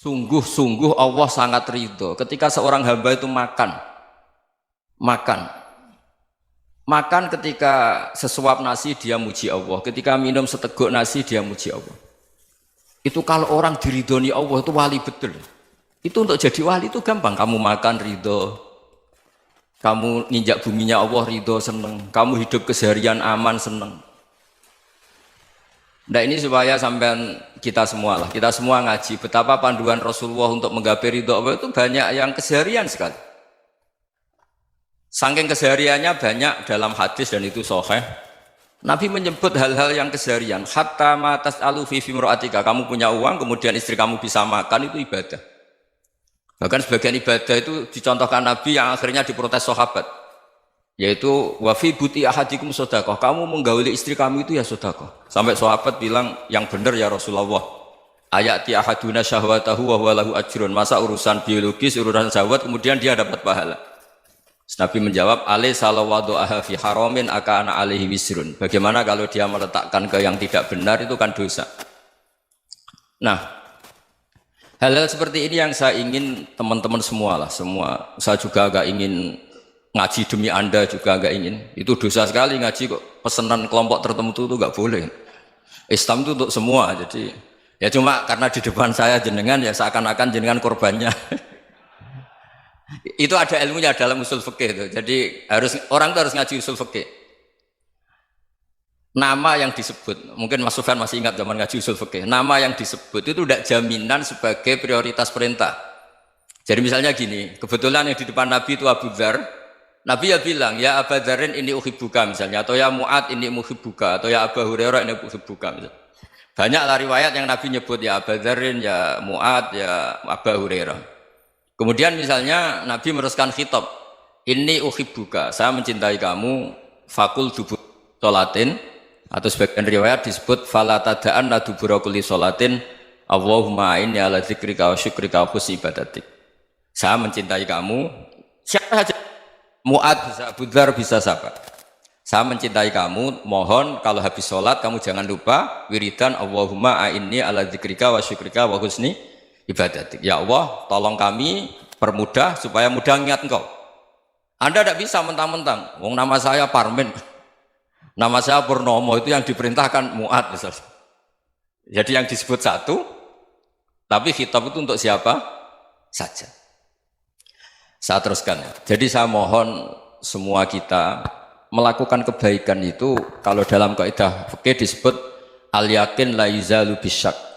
Sungguh-sungguh Allah sangat ridho ketika seorang hamba itu makan makan ketika sesuap nasi dia muji Allah, ketika minum seteguk nasi dia muji Allah. Itu kalau orang diridhoni Allah itu wali betul. Itu untuk jadi wali itu gampang, kamu makan ridho, kamu nginjak buminya Allah ridho seneng, kamu hidup keseharian aman seneng. Nah ini supaya sampean kita semua ngaji betapa panduan Rasulullah untuk menggapai ridho Allah itu banyak yang keseharian sekali. Saking kesehariannya banyak dalam hadis dan itu sahih. Nabi menyebut hal-hal yang keseharian. Hatta ma tas'alu fi fimra'atika. Kamu punya uang, kemudian istri kamu bisa makan, itu ibadah. Bahkan sebagian ibadah itu dicontohkan Nabi yang akhirnya diprotes sahabat. Yaitu wa fi buti ahadikum sedekah. Kamu menggauli istri kamu itu ya sedekah. Sampai sahabat bilang yang benar ya Rasulullah. Ayati ahaduna syahwatahu wa huwa lahu ajrun. Masa urusan biologis, urusan syahwat kemudian dia dapat pahala. Nabi menjawab, alaysa lawadu'aha fi haramin akana alaihi wisrun. Bagaimana kalau dia meletakkan ke yang tidak benar, itu kan dosa. Nah, hal-hal seperti ini yang saya ingin teman-teman semua. Saya juga agak ingin ngaji demi Anda juga agak ingin. Itu dosa sekali ngaji kok, pesanan kelompok tertentu itu enggak boleh. Islam itu untuk semua, jadi ya cuma karena di depan saya jenengan ya seakan-akan jenengan korbannya. Itu ada ilmunya dalam usul fikih itu. Jadi orang itu harus ngaji usul fikih. Nama yang disebut, mungkin Mas Sufyan masih ingat zaman ngaji usul fikih. Nama yang disebut itu tidak jaminan sebagai prioritas perintah. Jadi misalnya gini, kebetulan yang di depan Nabi itu Abu Dzar. Nabi ya bilang, ya Abu Dzarin ini uhibbuka misalnya, atau ya Mu'ad ini uhibbuka, atau ya Abu Hurairah ini uhibbuka misalnya. Banyaklah riwayat yang Nabi nyebut ya Abu Dzarin, ya Mu'ad, ya Abu Hurairah. Kemudian misalnya Nabi meneruskan khitab, ini uhibbuka, saya mencintai kamu, fakul dubur sholatin, atau sebagian riwayat disebut falatadaan la dubura kulli sholatin, Allahumma inni ala dzikrika wa syukrika wa husni ibadatik. Saya mencintai kamu, siapa saja, Mu'ad bisa, Abu Dzar bisa siapa. Saya mencintai kamu, mohon kalau habis sholat kamu jangan lupa wiridan Allahumma inni ala dzikrika wa syukrika wa husni ibadatik. Ya Allah, tolong kami permudah supaya mudah ingat engkau. Anda tidak bisa mentang-mentang, wong nama saya Parmin, nama saya Purnomo, itu yang diperintahkan Mu'ad misalnya. Jadi yang disebut satu, tapi khitab itu untuk siapa saja. Saya teruskan. Jadi saya mohon semua kita melakukan kebaikan itu, kalau dalam kaidah fikih disebut al-yakin la yuzalu bisyak.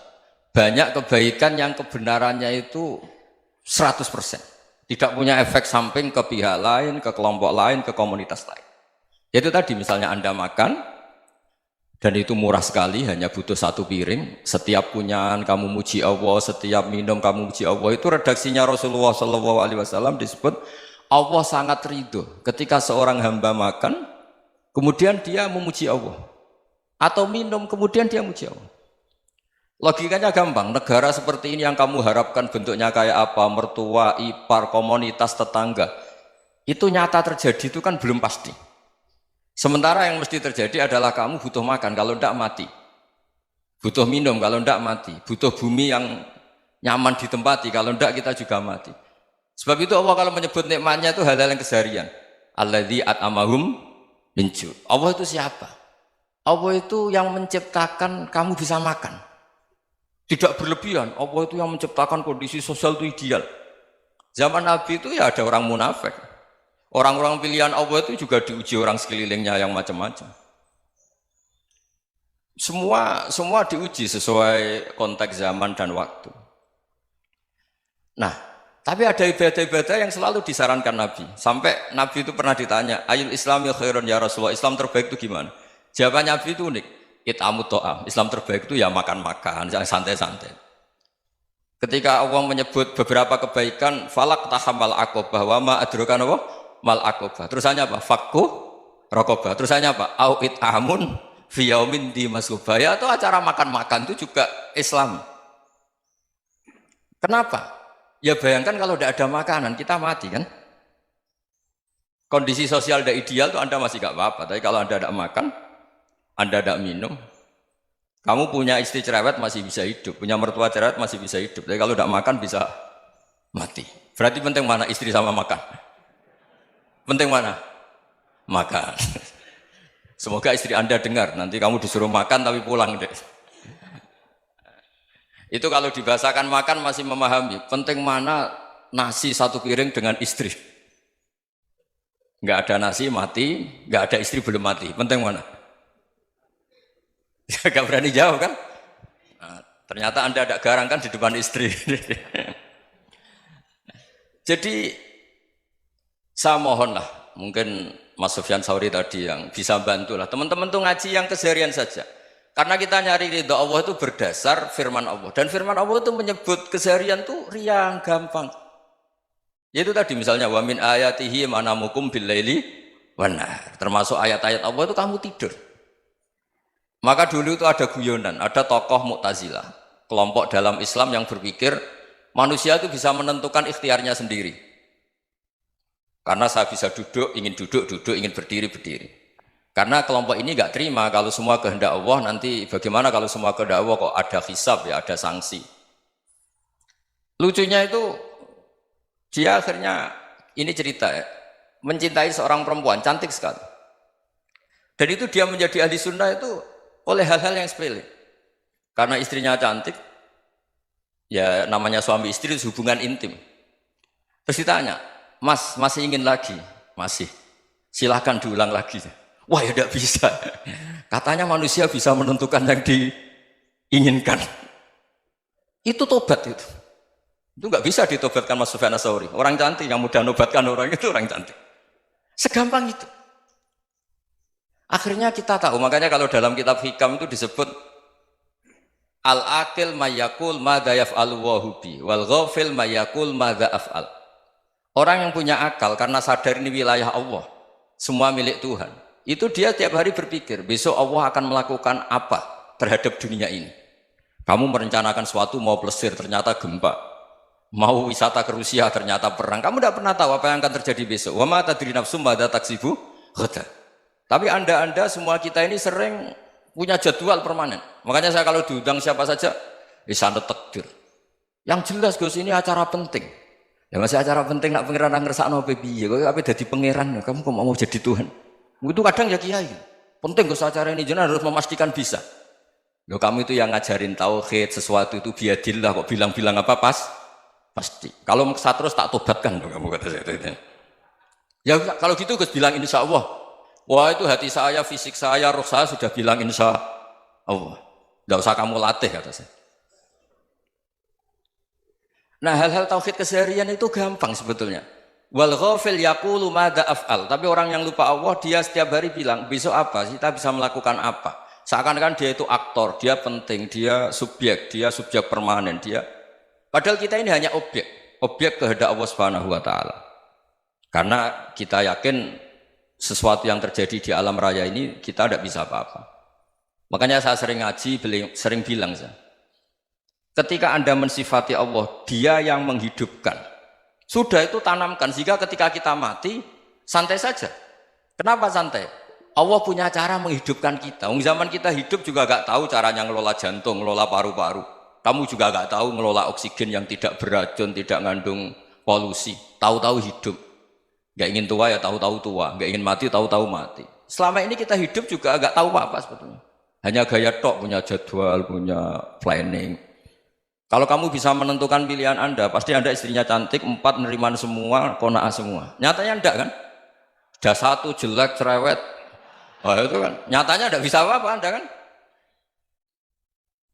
Banyak kebaikan yang kebenarannya itu 100%. Tidak punya efek samping ke pihak lain, ke kelompok lain, ke komunitas lain. Itu tadi misalnya Anda makan, dan itu murah sekali, hanya butuh satu piring. Setiap punyaan kamu muji Allah, setiap minum kamu muji Allah. Itu redaksinya Rasulullah SAW disebut, Allah sangat ridho ketika seorang hamba makan, kemudian dia memuji Allah. Atau minum, kemudian dia muji Allah. Logikanya gampang, negara seperti ini yang kamu harapkan bentuknya kayak apa, mertua, ipar, komunitas, tetangga, itu nyata terjadi itu kan belum pasti. Sementara yang mesti terjadi adalah kamu butuh makan, kalau tidak mati. Butuh minum, kalau tidak mati. Butuh bumi yang nyaman ditempati, kalau tidak kita juga mati. Sebab itu Allah kalau menyebut nikmatnya itu hal-hal yang keseharian. Alladzi at'amahum min ju'. Allah itu siapa? Allah itu yang menciptakan kamu bisa makan. Tidak berlebihan, Allah itu yang menciptakan kondisi sosial itu ideal. Zaman Nabi itu ya ada orang munafik. Orang-orang pilihan Allah itu juga diuji orang sekelilingnya yang macam-macam. Semua diuji sesuai konteks zaman dan waktu. Nah, tapi ada ibadah-ibadah yang selalu disarankan Nabi. Sampai Nabi itu pernah ditanya, ayul islami khairun ya Rasulullah, Islam terbaik itu gimana? Jawaban Nabi itu unik. It'amut to'am, Islam terbaik itu ya makan-makan, santai-santai. Ketika Allah menyebut beberapa kebaikan, falak tahamal aqobah, wa ma adrokan apa? Mal aqobah. Terusannya apa? Fakku rokobah. Terusannya apa? Au it'amun fiyaumin di masubah. Ya itu acara makan-makan itu juga Islam. Kenapa? Ya bayangkan kalau tidak ada makanan, kita mati kan? Kondisi sosial tidak ideal itu Anda masih gak apa-apa, tapi kalau Anda tidak makan, Anda tidak minum, Kamu punya istri cerewet masih bisa hidup, punya mertua cerewet masih bisa hidup. Tapi kalau tidak makan bisa mati. Berarti penting mana istri sama makan? Penting mana? Makan. Semoga istri Anda dengar, nanti kamu disuruh makan tapi pulang deh. Itu kalau dibahasakan makan masih memahami. Penting mana nasi satu piring dengan istri. Nggak ada nasi mati, nggak ada istri belum mati. Penting mana? Gak berani jawab kan? Nah, ternyata Anda ada garang kan di depan istri. Jadi saya mohonlah, mungkin Mas Sufyan Sauri tadi yang bisa bantulah. Teman-teman tuh ngaji yang keseharian saja. Karena kita nyari ridha Allah itu berdasar firman Allah. Dan firman Allah itu menyebut keseharian tuh riang, gampang. Yaitu tadi misalnya wa min ayatihi manamukum bil laili wan nahar. Termasuk ayat-ayat Allah itu kamu tidur. Maka dulu itu ada guyonan, ada tokoh Mu'tazilah, kelompok dalam Islam yang berpikir manusia itu bisa menentukan ikhtiarnya sendiri. Karena saya bisa duduk, ingin berdiri, berdiri. Karena kelompok ini nggak terima kalau semua kehendak Allah, nanti bagaimana kalau semua kehendak Allah kok ada hisab ya, ada sanksi. Lucunya itu dia akhirnya, ini cerita ya, mencintai seorang perempuan, cantik sekali. Dan itu dia menjadi ahli sunnah itu oleh hal-hal yang sepele. Karena istrinya cantik, ya namanya suami istri itu hubungan intim. Terus ditanya, Mas, masih ingin lagi? Masih. Silahkan diulang lagi. Wah ya tidak bisa. Katanya manusia bisa menentukan yang diinginkan. Itu tobat itu. Itu nggak bisa ditobatkan Mas Sufyan Ats-Tsauri. Orang cantik yang mudah nobatkan orang itu orang cantik. Segampang itu. Akhirnya kita tahu, makanya kalau dalam kitab Hikam itu disebut al-aqil mayyakul madza yaf'alu wa hubi wal ghafil mayyakul madza af'al. Orang yang punya akal karena sadar ini wilayah Allah, semua milik Tuhan. Itu dia tiap hari berpikir, besok Allah akan melakukan apa terhadap dunia ini. Kamu merencanakan sesuatu mau plesir ternyata gempa. Mau wisata ke Rusia ternyata perang. Kamu tidak pernah tahu apa yang akan terjadi besok. Wa ma tadri nafsum madza taksibu ghadan. Tapi anda semua kita ini sering punya jadwal permanen. Makanya saya kalau diundang siapa saja, sana takdir. Yang jelas Gus ini acara penting. Ya masih acara penting nak pangeran ngersakno piye? Kok ape dadi pangeran? Kamu kok mau jadi Tuhan? Itu kadang ya kiai. Penting Gus acara ini jenengan harus memastikan bisa. Loh kamu itu yang ngajarin tauhid, sesuatu itu biadillah kok bilang-bilang apa pasti. Kalau saya terus tak tobatkan loh kamu kata saya. Ya kalau gitu Gus bilang insya Allah. Wah itu hati saya, fisik saya, roh saya sudah bilang insya Allah. Tidak usah kamu latih kata saya. Nah hal-hal tauhid keseharian itu gampang sebetulnya. Wal ghafil yaqulu madza af'al. Tapi orang yang lupa Allah dia setiap hari bilang besok apa? Kita bisa melakukan apa? Seakan-akan dia itu aktor, dia penting, dia subjek permanen, dia. Padahal kita ini hanya objek kehendak Allah Subhanahu wa taala. Karena kita yakin sesuatu yang terjadi di alam raya ini kita tidak bisa apa-apa. Makanya saya sering ngaji, sering bilang saya, ketika Anda mensifati Allah, dia yang menghidupkan. Sudah itu tanamkan, sehingga ketika kita mati, santai saja. Kenapa santai? Allah punya cara menghidupkan kita. Zaman kita hidup juga gak tahu caranya ngelola jantung, ngelola paru-paru. Kamu juga gak tahu ngelola oksigen yang tidak beracun, tidak mengandung polusi. Tahu-tahu hidup. Gak ingin tua ya tahu-tahu tua, gak ingin mati tahu-tahu mati. Selama ini kita hidup juga gak tahu apa sebetulnya. Hanya gaya tok, punya jadwal, punya planning. Kalau kamu bisa menentukan pilihan Anda, pasti Anda istrinya cantik, 4 neriman semua, kona'ah semua. Nyatanya enggak kan? Ada 1 jelek, cerewet. Wah itu kan, nyatanya enggak bisa apa-apa Anda kan?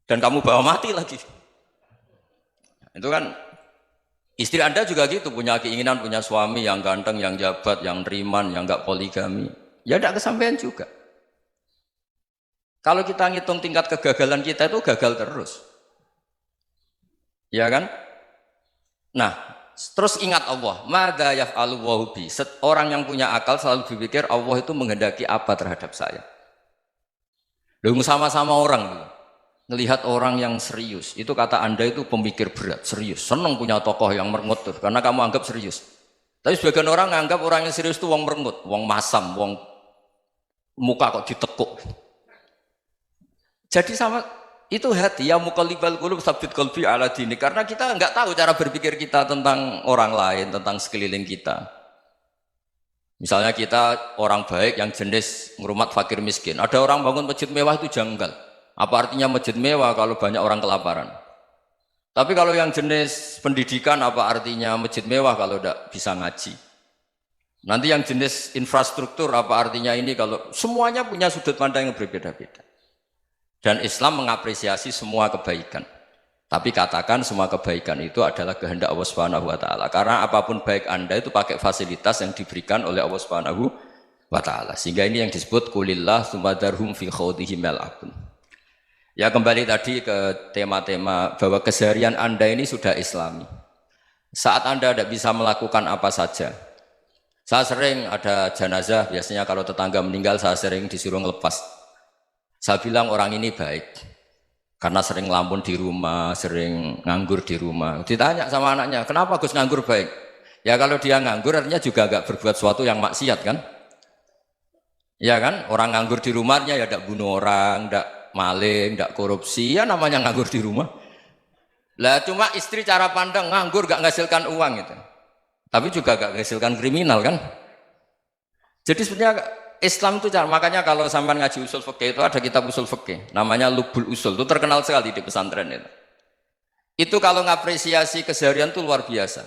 Dan kamu bawa mati lagi. Itu kan, istri Anda juga gitu, punya keinginan, punya suami yang ganteng, yang jabat, yang neriman, yang enggak poligami. Ya enggak kesampaian juga. Kalau kita ngitung tingkat kegagalan kita itu gagal terus. Ya kan? Nah, terus ingat Allah, madza yaf'alu wa bi. Orang yang punya akal selalu berpikir Allah itu menghendaki apa terhadap saya. Lalu sama-sama orang gitu. Melihat orang yang serius, itu kata Anda itu pemikir berat, serius. Senang punya tokoh yang merengut tuh, karena kamu anggap serius. Tapi sebagian orang menganggap orang yang serius itu wong merengut, wong masam, wong muka kok ditekuk. Jadi sama Itu hati, ya muqallibal qulub tsabbit qalbi ala dini. Karena kita nggak tahu cara berpikir kita tentang orang lain, tentang sekeliling kita. Misalnya kita orang baik yang jenis ngrumat fakir miskin. Ada orang bangun masjid mewah itu janggal. Apa artinya masjid mewah kalau banyak orang kelaparan? Tapi kalau yang jenis pendidikan, apa artinya masjid mewah kalau tidak bisa ngaji? Nanti yang jenis infrastruktur, apa artinya ini kalau semuanya punya sudut pandang yang berbeda-beda. Dan Islam mengapresiasi semua kebaikan. Tapi katakan semua kebaikan itu adalah kehendak Allah Subhanahu wa taala. Karena apapun baik Anda itu pakai fasilitas yang diberikan oleh Allah Subhanahu wa taala. Sehingga ini yang disebut qulillah tsumadarhum fi khawdihim yal'abun. Ya kembali tadi ke tema-tema bahwa keseharian Anda ini sudah Islami. Saat Anda tidak bisa melakukan apa saja. Saya sering ada jenazah, biasanya kalau tetangga meninggal saya sering disuruh ngelepas. Saya bilang orang ini baik karena sering ngelamun di rumah, sering nganggur di rumah. Ditanya sama anaknya, kenapa Gus nganggur baik? Ya kalau dia nganggur artinya juga agak berbuat sesuatu yang maksiat kan? Ya kan? Orang nganggur di rumahnya ya tidak bunuh orang, tidak maling, tidak korupsi, ya namanya nganggur di rumah. Lah cuma istri cara pandang nganggur gak menghasilkan uang itu. Tapi juga gak menghasilkan kriminal kan? Jadi sebenarnya Islam itu cara, makanya kalau sampai ngaji usul fikih itu ada kitab usul fikih, namanya Lubul Usul, itu terkenal sekali di pesantren itu. Itu kalau ngapresiasi keseharian itu luar biasa.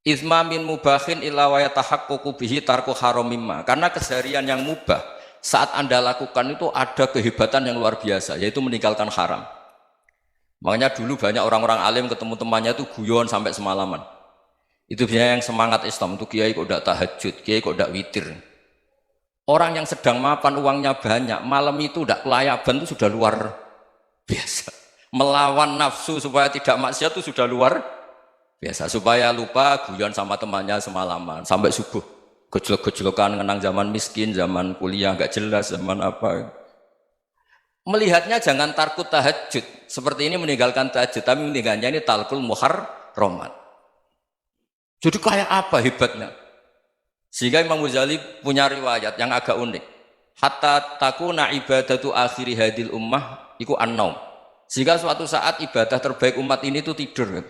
Izma min mubahin illa wa yatahaqqaqu bihi tarku haramimma. Karena keseharian yang mubah saat Anda lakukan itu ada kehebatan yang luar biasa, yaitu meninggalkan haram. Makanya dulu banyak orang-orang alim ketemu temannya itu guyon sampai semalaman. Itu biasanya yang semangat Islam itu kiai kok tidak tahajud, kiai kok tidak witir. Orang yang sedang mapan uangnya banyak, malam itu tidak kelayaban itu sudah luar biasa. Melawan nafsu supaya tidak maksiat itu sudah luar biasa. Supaya lupa guyon sama temannya semalaman sampai subuh. Gejlok-gejlokan ngenang zaman miskin, zaman kuliah nggak jelas, zaman apa. Melihatnya jangan takut tahajud. Seperti ini meninggalkan tahajud, tapi meninggalnya ini talqul muharramat. Jadi kayak apa hebatnya? Sehingga Imam Ghazali punya riwayat yang agak unik. Hatta takuna ibadatu akhiri hadil ummah iku an-naum. Sehingga suatu saat ibadah terbaik umat ini itu tidur.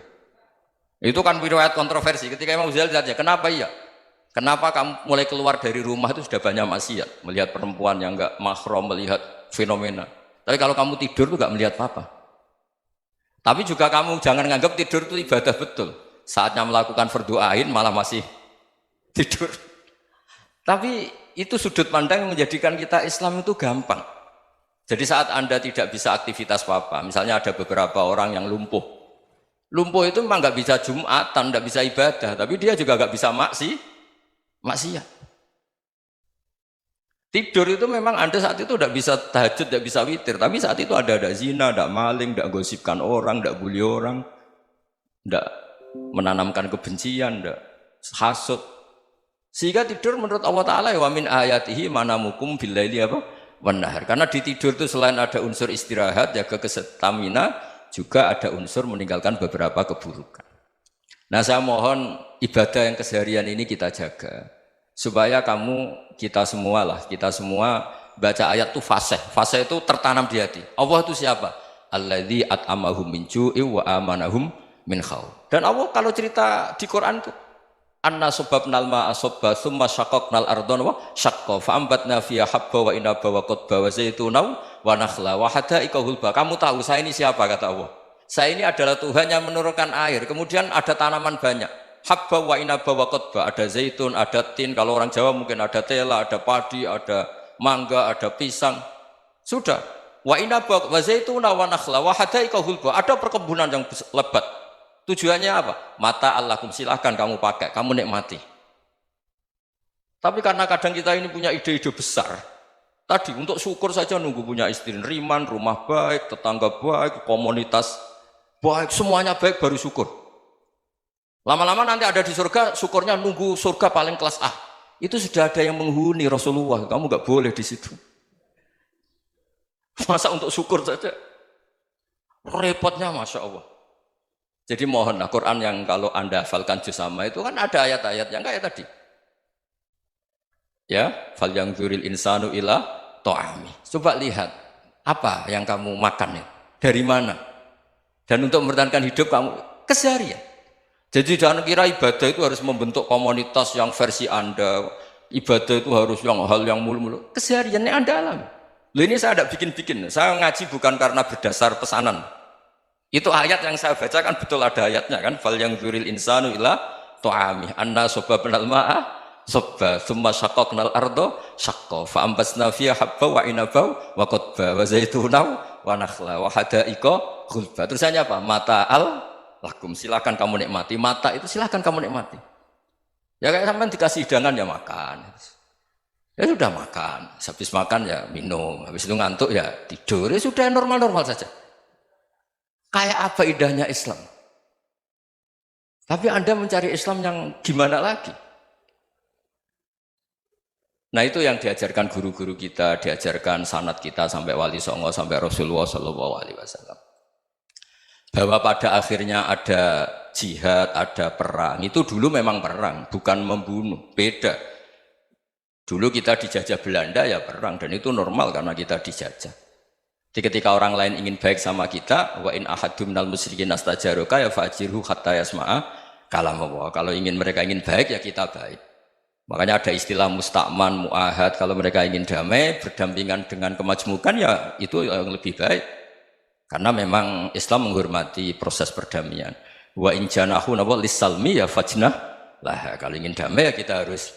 Itu kan riwayat kontroversi. Ketika Imam Ghazali tanya, kenapa iya? Kenapa kamu mulai keluar dari rumah itu sudah banyak maksiat? Melihat perempuan yang enggak mahram, melihat fenomena. Tapi kalau kamu tidur itu enggak melihat apa-apa. Tapi juga kamu jangan nganggap tidur itu ibadah betul. Saatnya melakukan fardu ain malah masih tidur. Tapi itu sudut pandang yang menjadikan kita Islam itu gampang. Jadi saat Anda tidak bisa aktivitas apa-apa, misalnya ada beberapa orang yang lumpuh. Lumpuh itu memang nggak bisa Jumatan, nggak bisa ibadah, tapi dia juga nggak bisa maksiat. Tidur itu memang Anda saat itu tidak bisa tahajud, tidak bisa witir, tapi saat itu ada zina, ada maling, tidak gosipkan orang, tidak bully orang, tidak menanamkan kebencian, tidak hasud. Sehingga tidur menurut Allah Ta'ala ya wa min ayatihi manamukum billaili apa? Wan-nahar. Karena di tidur itu selain ada unsur istirahat, jaga kestamina, juga ada unsur meninggalkan beberapa keburukan. Nah saya mohon ibadah yang keseharian ini kita jaga. Supaya kita semua baca ayat itu fasih. Fasih itu tertanam di hati. Allah itu siapa? Alladzi at'amahum min ju'i wa amanahum min khauf. Dan Allah kalau cerita di Quran itu anna subabnal ma'a subba thumma syaqaqnal ardhan wa syaqqa fa'ambatna fiha habba wa inaba wa qadba wa zaituna wa nakhla wa hadaika hulba. Kamu tahu saya ini siapa kata Allah? Saya ini adalah Tuhan yang menurunkan air, kemudian ada tanaman banyak. Habba wa inaba wa qadba, ada zaitun, ada tin, kalau orang Jawa mungkin ada tela, ada padi, ada mangga, ada pisang. Sudah. Wa inaba wa zaituna wa nakhla wa hadaika hulba. Ada perkebunan yang lebat. Tujuannya apa? Mata Allahkum, silahkan kamu pakai, kamu nikmati. Tapi karena kadang kita ini punya ide-ide besar. Tadi untuk syukur saja nunggu punya istri riman, rumah baik, tetangga baik, komunitas baik, semuanya baik baru syukur. Lama-lama nanti ada di surga, syukurnya nunggu surga paling kelas A. Itu sudah ada yang menghuni Rasulullah, kamu nggak boleh di situ. Masa untuk syukur saja? Repotnya Masya Allah. Jadi mohonlah Quran yang kalau Anda hafalkan juz sama itu kan ada ayat-ayat yang kayak tadi. Ya, fal yang dzuril insanu ila ta'ami. Coba lihat Apa yang kamu makan ya? Dari mana? Dan untuk mempertahankan hidup kamu keseharian. Jadi jangan kira ibadah itu harus membentuk komunitas yang versi Anda. Ibadah itu harus yang hal yang mulu-mulu. Kesehariannya Anda alami. Loh ini saya tidak bikin-bikin. Saya ngaji bukan karena berdasar pesanan. Itu ayat yang saya baca kan betul ada ayatnya kan. Fal yang dzuril insanu ila tu'ami anna sababnal ma'a sabba thumma syaqqaqnal ardo syaqqa fa ambasna fiha habba wa inaba wa qadba wa zaituna wa nakhla wa hadaiqa ghulba. Terusannya apa? Mata'al lakum, silakan kamu nikmati. Mata itu silakan kamu nikmati. Ya kayak sampean dikasih hidangan ya makan. Ya sudah makan, habis makan ya minum, habis itu ngantuk ya tidur. Ya sudah normal-normal saja. Kayak apa indahnya Islam? Tapi Anda mencari Islam yang gimana lagi? Nah itu yang diajarkan guru-guru kita, diajarkan sanad kita sampai Wali Songo, sampai Rasulullah SAW. Bahwa pada akhirnya ada jihad, ada perang. Itu dulu memang perang, bukan membunuh, beda. Dulu kita dijajah Belanda ya perang, dan itu normal karena kita dijajah. Jadi ketika orang lain ingin baik sama kita, wa in ahadum minal musyrikin astajaroka ya fajirhu hatta yasma'a kalam Allah. Kalau mereka ingin baik ya kita baik. Makanya ada istilah musta'man, mu'ahad. Kalau mereka ingin damai, berdampingan dengan kemajmukan ya itu yang lebih baik. Karena memang Islam menghormati proses perdamaian. Wa in janahu lis-salmi ya fajnah lah. Kalau ingin damai ya kita harus